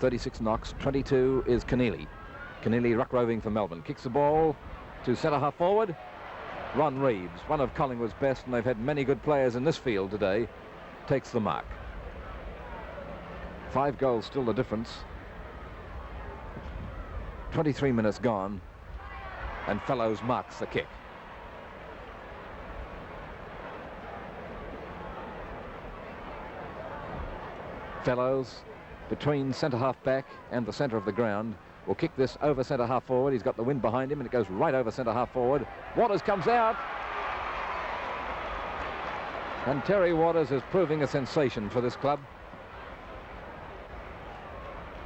36 knocks, 22 is Keneally. Keneally ruck roving for Melbourne. Kicks the ball to centre half forward. Ron Reeves, one of Collingwood's best, and they've had many good players in this field today, takes the mark. 5 goals still the difference. 23 minutes gone, and Fellows marks the kick. Fellows, between centre half back and the centre of the ground, will kick this over centre half forward. He's got the wind behind him and it goes right over centre half forward. Waters comes out, and Terry Waters is proving a sensation for this club.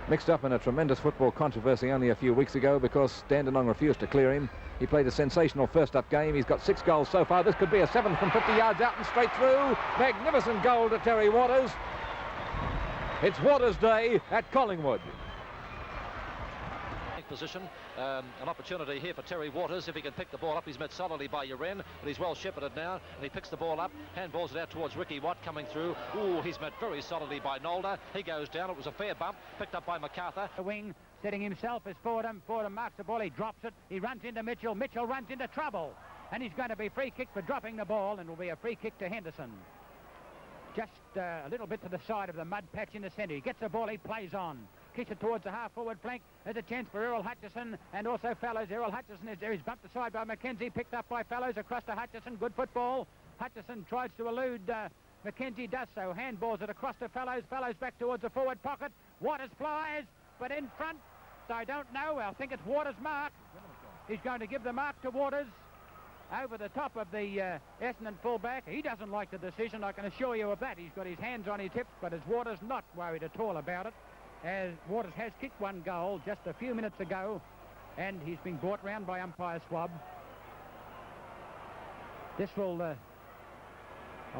Mixed up in a tremendous football controversy only a few weeks ago because Dandenong refused to clear him. He played a sensational first-up game. He's got 6 goals so far. This could be a 7 from 50 yards out and straight through. Magnificent goal to Terry Waters. It's Waters' day at Collingwood. Position, an opportunity here for Terry Waters. If he can pick the ball up, he's met solidly by Uren, but he's well shepherded now, and he picks the ball up, handballs it out towards Ricky Watt coming through. Ooh, he's met very solidly by Nolder. He goes down. It was a fair bump, picked up by MacArthur. The wing setting himself as Fordham. Fordham marks the ball, he drops it, he runs into Mitchell. Mitchell runs into trouble, and he's going to be free kick for dropping the ball, and will be a free kick to Henderson. Just a little bit to the side of the mud patch in the centre. He gets the ball, he plays on. Kicks it towards the half-forward flank. There's a chance for Errol Hutchison and also Fellows. Errol Hutchison is there. He's bumped aside by McKenzie, picked up by Fellows across to Hutchison. Good football. Hutchison tries to elude McKenzie, does so. Handballs it across to Fellows. Fellows back towards the forward pocket. Waters flies, but in front, I don't know. I think it's Waters' mark. He's going to give the mark to Waters over the top of the Essendon fullback. He doesn't like the decision, I can assure you of that. He's got his hands on his hips, but as Waters not worried at all about it. As Waters has kicked 1 goal just a few minutes ago, and he's been brought round by umpire Swab. This will, I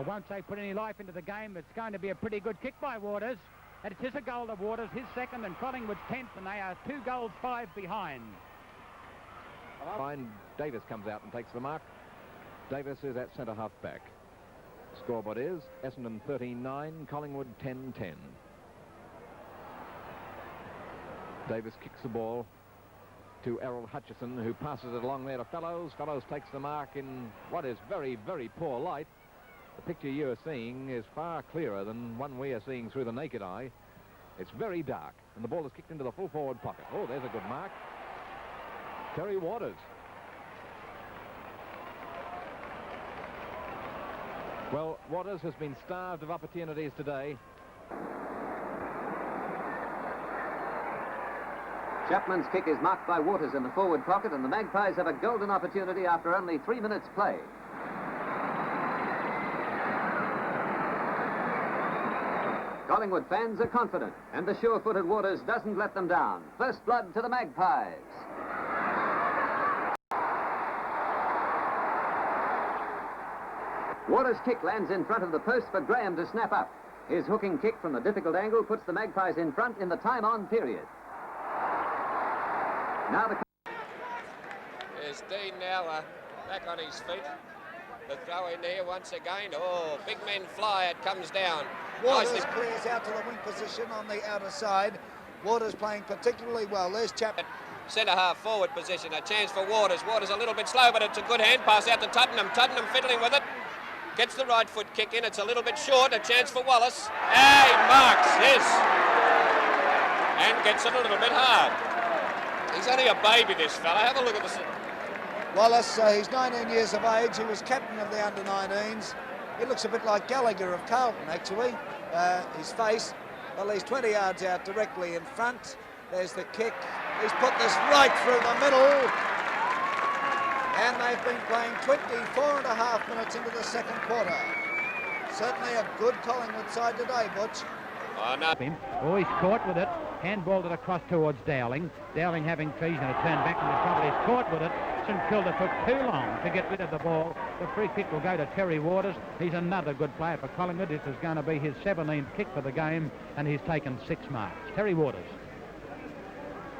won't say put any life into the game. It's going to be a pretty good kick by Waters, and it is a goal to Waters, his second, and Collingwood's 10th, and they are 2 goals 5 behind. Fine. Davis comes out and takes the mark. Davis is at centre half back. Scoreboard is Essendon 13-9, Collingwood 10-10. Davis kicks the ball to Errol Hutchison, who passes it along there to Fellows. Fellows takes the mark in what is very, very poor light. The picture you are seeing is far clearer than one we are seeing through the naked eye. It's very dark, and the ball is kicked into the full forward pocket. Oh, there's a good mark. Terry Waters. Well, Waters has been starved of opportunities today. Chapman's kick is marked by Waters in the forward pocket, and the Magpies have a golden opportunity after only 3 minutes play. Collingwood fans are confident, and the sure-footed Waters doesn't let them down. First blood to the Magpies. Waters' kick lands in front of the post for Graham to snap up. His hooking kick from a difficult angle puts the Magpies in front in the time-on period. Now there's Dean now back on his feet. The throw in there once again. Oh, big men fly. It comes down. Waters clears out to the wing position on the outer side. Waters playing particularly well. There's Chapman. Centre half forward position. A chance for Waters. Waters a little bit slow, but it's a good hand pass out to Tottenham. Tottenham fiddling with it. Gets the right foot kick in. It's a little bit short. A chance for Wallace. Hey, marks. Yes. And gets it a little bit hard. He's only a baby, this fella. Have a look at this. Wallace, he's 19 years of age. He was captain of the under-19s. He looks a bit like Gallagher of Carlton, actually. His face. Well, he's 20 yards out directly in front. There's the kick. He's put this right through the middle. And they've been playing 24.5 minutes into the second quarter. Certainly a good Collingwood side today, Butch. Oh, no. Oh, he's caught with it. Handballed it across towards Dowling. Dowling having trees and a turn back into trouble. He's caught with it. St Kilda took too long to get rid of the ball. The free kick will go to Terry Waters. He's another good player for Collingwood. This is going to be his 17th kick for the game, and he's taken 6 marks. Terry Waters.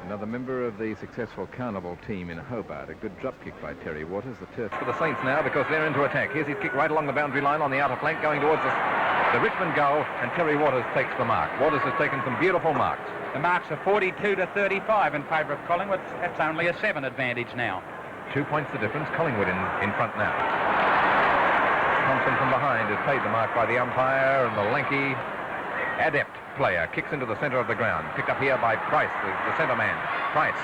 Another member of the successful Carnival team in Hobart. A good drop kick by Terry Waters. The turf For the Saints now, because they're into attack. Here's his kick right along the boundary line on the outer flank, going towards the Richmond goal, and Terry Waters takes the mark. Waters has taken some beautiful marks. The marks are 42 to 35 in favour of Collingwood. That's only a 7 advantage now. 2 points the difference. Collingwood in front now. Thompson from behind has paid the mark by the umpire, and the lanky, adept player kicks into the centre of the ground. Picked up here by Price, the centre man. Price.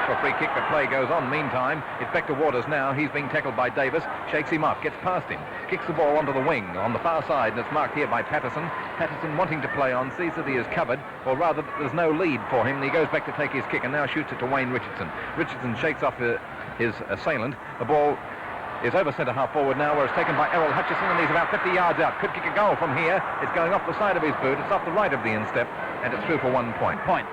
For a free kick, the play goes on. Meantime, it's back to Waters now. He's being tackled by Davis. Shakes him off, gets past him. Kicks the ball onto the wing on the far side, and it's marked here by Patterson. Patterson wanting to play on, sees that he is covered, or rather that there's no lead for him, and he goes back to take his kick and now shoots it to Wayne Richardson. Richardson shakes off his assailant. The ball is over centre half forward now, where it's taken by Errol Hutchison, and he's about 50 yards out. Could kick a goal from here. It's going off the side of his boot. It's off the right of the instep, and it's through for 1 point.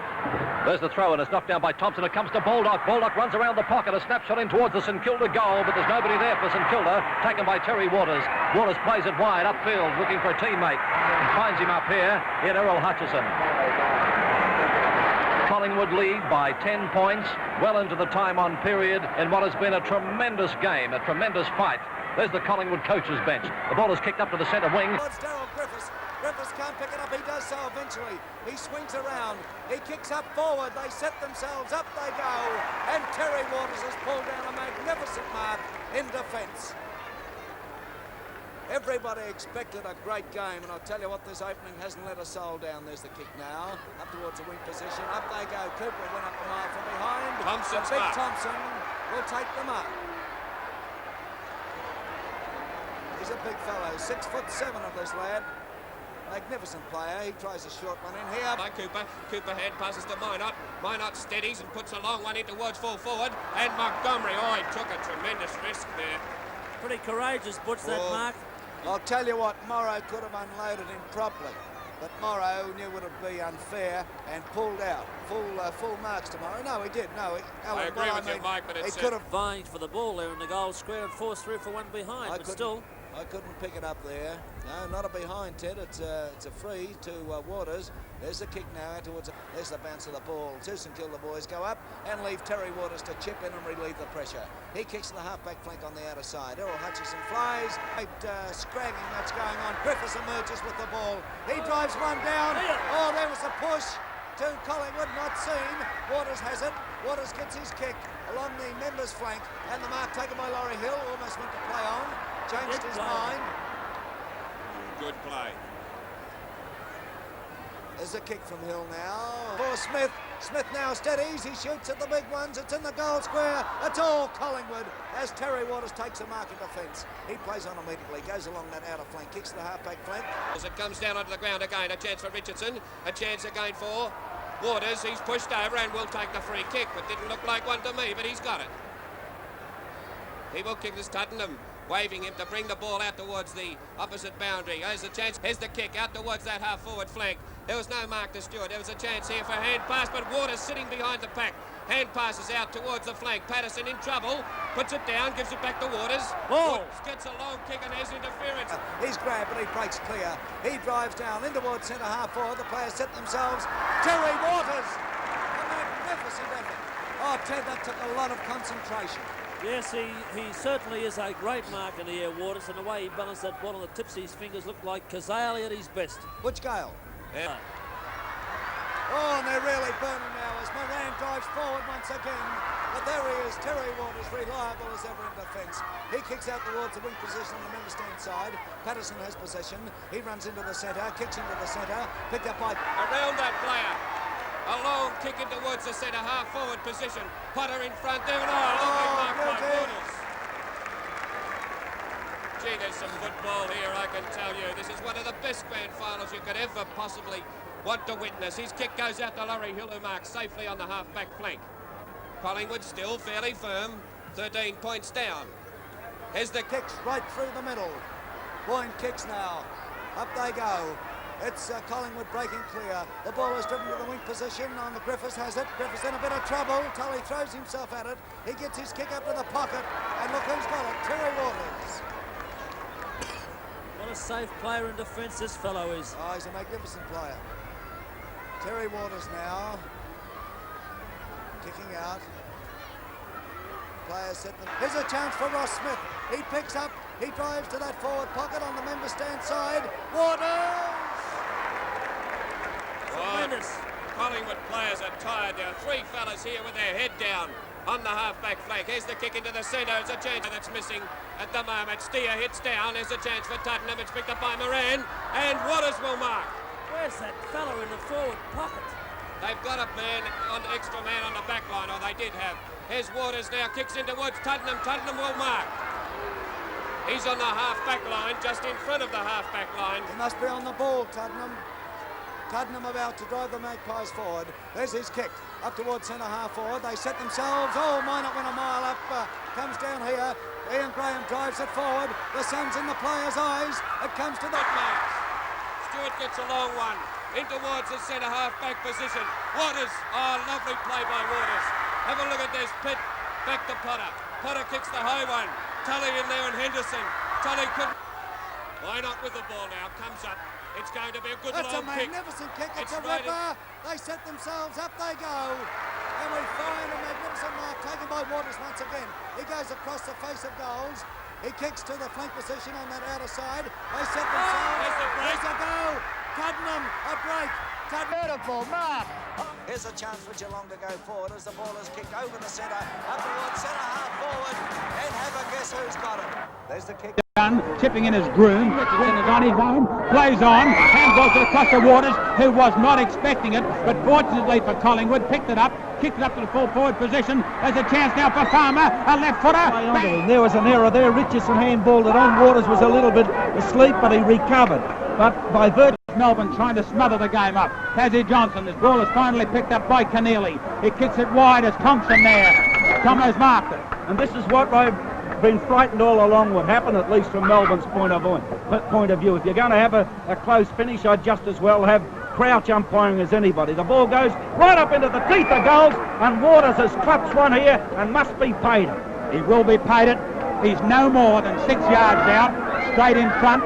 There's the throw, and it's knocked down by Thompson. It comes to Baldock. Baldock runs around the pocket. A snapshot in towards the St Kilda goal, but there's nobody there for St Kilda. Taken by Terry Waters. Waters plays it wide upfield, looking for a teammate. And finds him up here in Errol Hutchison. Collingwood lead by 10 points, well into the time-on period in what has been a tremendous game, a tremendous fight. There's the Collingwood coach's bench. The ball is kicked up to the centre wing. It's Daryl Griffiths. Griffiths can't pick it up. He does so eventually. He swings around. He kicks up forward. They set themselves up. They go. And Terry Waters has pulled down a magnificent mark in defence. Everybody expected a great game, and I'll tell you what, this opening hasn't let a soul down. There's the kick now, up towards the wing position. Up they go. Cooper went up a mile from behind. Thompson's Big mark. Thompson will take the mark. He's a big fellow, 6'7" of this lad. Magnificent player. He tries a short one in here. By Cooper. Cooper hand passes to Minot. Minot steadies and puts a long one in towards full forward. And Montgomery, he took a tremendous risk there. Pretty courageous, Butch, that mark. I'll tell you what, Morrow could have unloaded him properly, but Morrow knew it would be unfair and pulled out. Full marks to Morrow. No, he did. No, Alan, I agree with you, Mike, but he it's could have Vying for the ball there in the goal square and forced through for one behind, but still. I couldn't pick it up there. No, not a behind, Ted. It's a free to Waters. There's the kick now out towards. There's the bounce of the ball. Two St Kilda boys go up and leave Terry Waters to chip in and relieve the pressure. He kicks the half-back flank on the outer side. Errol Hutchison flies. Scragging that's going on. Griffiths emerges with the ball. He drives one down. Oh, there was a push to Collingwood, not seen. Waters has it. Waters gets his kick along the members' flank, and the mark taken by Laurie Hill. Almost went to play on. Changed his mind. Good play. There's a kick from Hill now for Smith. Smith now steadies. He shoots at the big ones. It's in the goal square. It's all Collingwood as Terry Waters takes a mark in defence. He plays on immediately. Goes along that outer flank. Kicks the half-back flank. As it comes down onto the ground again, a chance for Richardson. A chance again for Waters. He's pushed over and will take the free kick, but didn't look like one to me, but he's got it. He will kick this Tottenham, waving him to bring the ball out towards the opposite boundary. There's the chance. Here's the kick out towards that half-forward flank. There was no mark to Stewart. There was a chance here for hand pass, but Waters sitting behind the pack. Hand passes out towards the flank. Patterson in trouble. Puts it down, gives it back to Waters. Waters gets a long kick and there's interference. He's grabbed, but he breaks clear. He drives down in towards centre half forward. The players set themselves. Terry Waters! A magnificent effort. Oh, Ted, that took a lot of concentration. Yes, he certainly is a great mark in the air, Waters, and the way he balanced that ball on the tips of his fingers looked like Kazali at his best. Butch Gale. Yeah. Oh, and they're really burning now as Moran drives forward once again. But there he is, Terry Waters, reliable as ever in defence. He kicks out towards the wing position on the member stand side. Patterson has possession. He runs into the centre, kicks into the centre, picked up by... Around that player. A long kick in towards the centre half forward position. Potter in front there. And lovely mark by Waters. Gee, there's some football here, I can tell you. This is one of the best grand finals you could ever possibly want to witness. His kick goes out to Laurie Hill, who marks safely on the half-back flank. Collingwood still fairly firm, 13 points down. Here's the kicks right through the middle. Boyne kicks now. Up they go. It's Collingwood breaking clear. The ball is driven to the wing position. On the Griffiths has it. Griffiths in a bit of trouble. Tully throws himself at it. He gets his kick up to the pocket. And look who's got it. Terry Waters. What a safe player in defence this fellow is. Oh, he's a magnificent player. Terry Waters now. Kicking out. Players set them. Here's a chance for Ross Smith. He picks up. He drives to that forward pocket on the member stand side. Waters! Tremendous. Collingwood players are tired. There are three fellas here with their head down on the half-back flank. Here's the kick into the centre. It's a chance that's missing at the moment. Steer hits down. There's a chance for Tottenham. It's picked up by Moran. And Waters will mark. Where's that fella in the forward pocket? They've got a man, an extra man on the back line, or they did have. Here's Waters now, kicks into Woods. Tottenham will mark. He's on the half-back line, just in front of the half-back line. He must be on the ball, Tottenham. Tottenham about to drive the Magpies forward. There's his kick, up towards centre-half forward. They set themselves, might not win a mile up. Comes down here. Ian Graham drives it forward. The sun's in the players' eyes. It comes to the marks. Stewart gets a long one in towards the centre half-back position. Waters, lovely play by Waters. Have a look at this, Pitt, back to Potter. Potter kicks the high one. Tully in there and Henderson. Tully couldn't. Why not with the ball now? Comes up. It's going to be a good long kick. That's a magnificent kick. It's a ripper. They set themselves up. They go. And we find a magnificent mark taken by Waters once again. He goes across the face of goals. He kicks to the flank position on that outer side. They set themselves. There's the break. There's a goal. Tottenham, a break. Beautiful mark. Here's a chance for Geelong to go forward as the ball is kicked over the centre, up towards centre-half forward, and have a guess who's got it. There's the kick. Chipping in his groom, it's on his own, plays on, handballs it across the Waters, who was not expecting it, but fortunately for Collingwood, picked it up, kicked it up to the full forward position. There's a chance now for Farmer, a left footer. There was an error there. Richardson handballed it on. Waters was a little bit asleep, but he recovered. But by virtue Melbourne trying to smother the game up. Tassie Johnson, this ball is finally picked up by Keneally. He kicks it wide as Thompson there. Tomo's marked it. and this is what I've been frightened all along would happen, at least from Melbourne's point of view. If you're going to have a close finish, I'd just as well have Crouch umpiring as anybody. The ball goes right up into the teeth of goals, and Waters has clutched one here and must be paid it. He will be paid it. He's no more than 6 yards out, straight in front.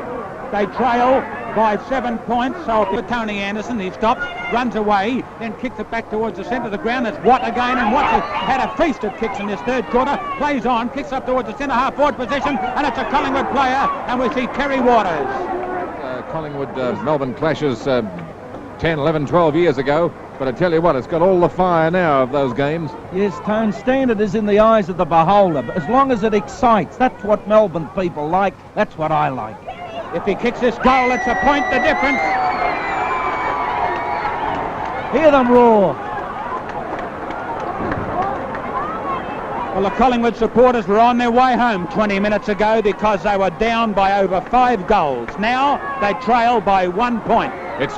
They trail by 7 points. So for Tony Anderson, he stops, runs away, then kicks it back towards the centre of the ground. That's Watt again, and Watt has had a feast of kicks in this third quarter. Plays on, kicks up towards the centre half forward position, and it's a Collingwood player, and we see Terry Waters. Collingwood Melbourne clashes 10, 11, 12 years ago, but I tell you what, it's got all the fire now of those games. Yes, Tone, standard is in the eyes of the beholder, but as long as it excites, that's what Melbourne people like, that's what I like. If he kicks this goal, it's a point the difference. Hear them roar. Well, the Collingwood supporters were on their way home 20 minutes ago because they were down by over 5 goals. Now they trail by 1 point. It's